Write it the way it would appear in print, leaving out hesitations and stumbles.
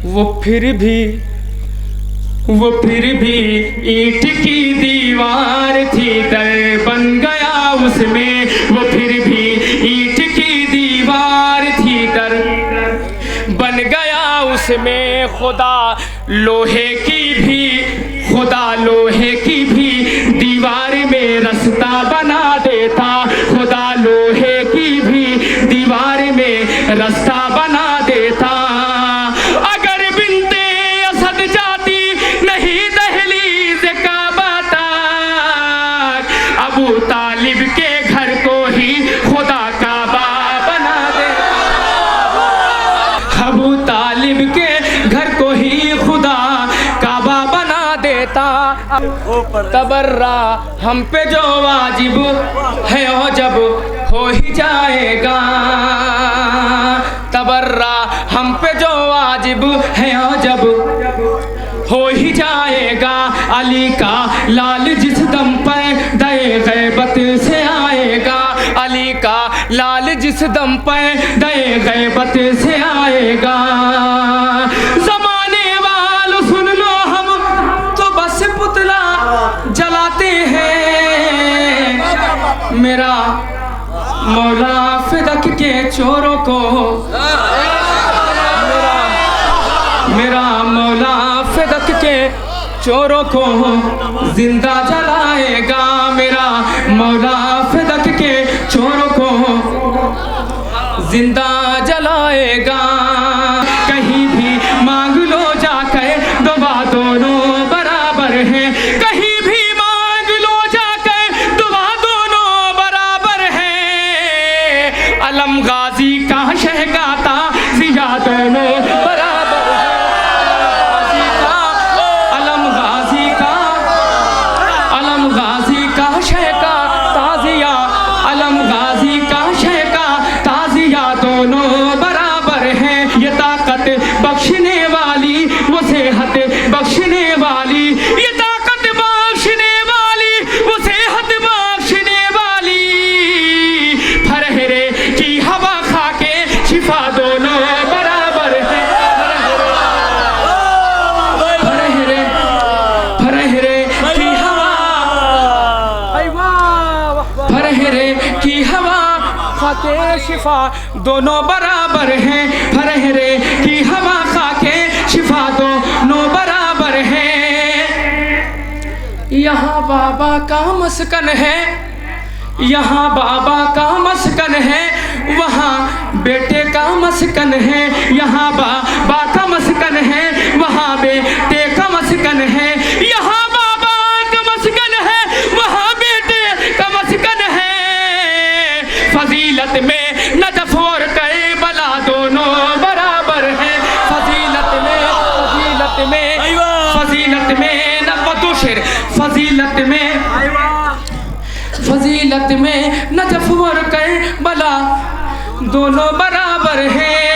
وہ پھر بھی اینٹ کی دیوار تھی، در بن گیا اس میں، وہ پھر بھی اینٹ کی دیوار تھی، در بن گیا اس میں، خدا لوہے کی بھی دیوار میں رستہ بنا دیتا، خدا لوہے کی بھی دیوار میں رستہ بنا دیتا۔ اگر بنتے اسد جاتی نہیں دہلیز کعبہ تک، ابو طالب کے گھر کو ہی خدا کعبہ بنا دیتا، ابو طالب کے گھر کو ہی خدا کعبہ بنا دیتا۔ تبرہ ہم پہ جو واجب ہے وہ جب ہو ہی جائے گا، تبرہ ہم پہ جو واجب ہے وہ جب ہو ہی جائے گا۔ علی کا لال جس دم پہ دے غیبت سے آئے گا، علی کا لال جس دم پہ دے غیبت سے آئے گا۔ زمانے والو سن لو، ہم تو بس پتلا جلاتے ہیں، میرا مولا فدق کے چوروں کو، میرا مولا فدق کے چوروں کو زندہ جلائے گا، میرا مولا فدق کے چوروں کو زندہ جلائے گا۔ کہیں بھی مانگ لو جا کر دعا دونوں برابر ہیں، کہیں بھی مانگ لو جا کر دعا دونوں برابر ہیں۔ علم غازی کا شہ گاتا سیا دونوں برابر ہیں، علم غازی کا شہ کا تازیہ، علم غازی کا شہ کا تازیہ دونوں برابر ہیں۔ یہ طاقت بخشنے والی، وہ صحت بخشنے والی، یہ طاقت بخشنے والی، وہ صحت بخشنے والی، پھرہرے کی ہوا کھا کے شفا دونوں برابر ہیں۔ پھرہرے کی ہوا، پھرہرے کی ہوا کھا کے شفا دونوں برابر ہیں، پھرہرے کی ہوا کھا کے شفا دونوں برابر ہیں۔ یہاں بابا کا مسکن ہے، یہاں بابا کا مسکن ہے، وہاں بیٹے کا مسکن ہے، یہاں بابا کا مسکن ہے، وہاں بیٹے کا مسکن ہے، یہاں بابا کا مسکن ہے، وہاں بیٹے کا مسکن ہے۔ فضیلت میں نجف اور کربلا دونوں برابر ہیں، فضیلت میں فضیلت میں نجف اور کربلا دونوں برابر ہیں۔